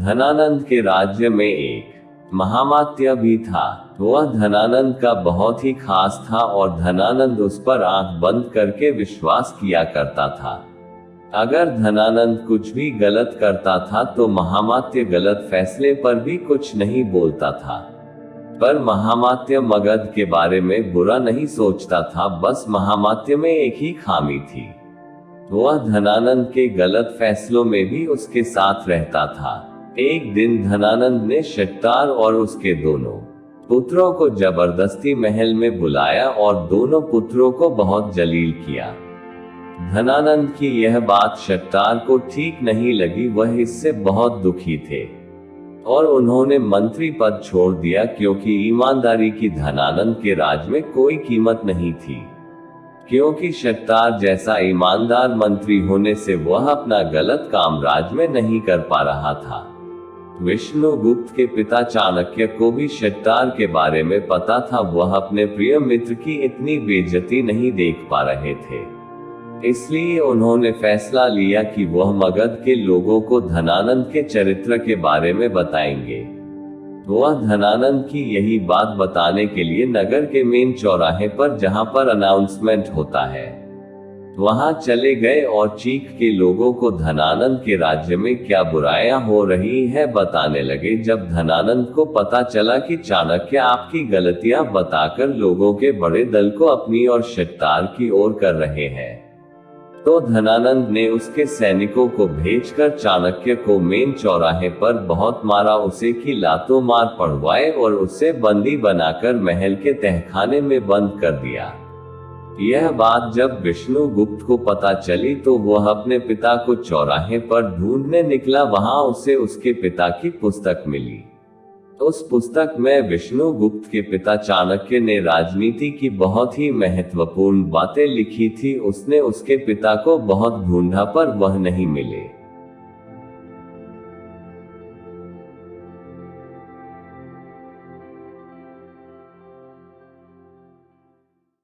धनानंद के राज्य में एक महामात्य भी था। वह धनानंद का बहुत ही खास था और धनानंद उस पर आंख बंद करके विश्वास किया करता था। अगर धनानंद कुछ भी गलत करता था तो महामात्य गलत फैसले पर भी कुछ नहीं बोलता था। पर महामात्य मगध के बारे में बुरा नहीं सोचता था, बस महामात्य में एक ही खामी थी। वह धनानंद के गलत फैसलों में भी उसके साथ रहता था। एक दिन धनानंद ने शट्टार और उसके दोनों पुत्रों को जबरदस्ती महल में बुलाया और दोनों पुत्रों को बहुत जलील किया। धनानंद की यह बात शट्टार को ठीक नहीं लगी, वह इससे बहुत दुखी थे और उन्होंने मंत्री पद छोड़ दिया, क्योंकि ईमानदारी की धनानंद के राज में कोई कीमत नहीं थी। क्योंकि शट्टार जैसा ईमानदार मंत्री होने से वह अपना गलत काम राज में नहीं कर पा रहा था। विष्णुगुप्त के पिता चाणक्य को भी शट्टार के बारे में पता था। वह अपने प्रिय मित्र की इतनी बेइज्जती नहीं देख पा रहे थे, इसलिए उन्होंने फैसला लिया कि वह मगध के लोगों को धनानंद के चरित्र के बारे में बताएंगे। वह धनानंद की यही बात बताने के लिए नगर के मेन चौराहे पर, जहां पर अनाउंसमेंट होता है, वहां चले गए और चीख के लोगों को धनानंद के राज्य में क्या बुराइयां हो रही है बताने लगे। जब धनानंद को पता चला कि चाणक्य आपकी गलतियां बताकर लोगों के बड़े दल को अपनी और शट्टार की ओर कर रहे हैं, तो धनानंद ने उसके सैनिकों को भेजकर चाणक्य को मेन चौराहे पर बहुत मारा, उसे की लातों मार पड़वाए और उसे बंदी बनाकर महल के तहखाने में बंद कर दिया। यह बात जब विष्णुगुप्त को पता चली तो वह अपने पिता को चौराहे पर ढूंढने निकला। वहां उसे उसके पिता की पुस्तक मिली। उस पुस्तक में विष्णुगुप्त के पिता चाणक्य ने राजनीति की बहुत ही महत्वपूर्ण बातें लिखी थी। उसने उसके पिता को बहुत ढूंढा पर वह नहीं मिले।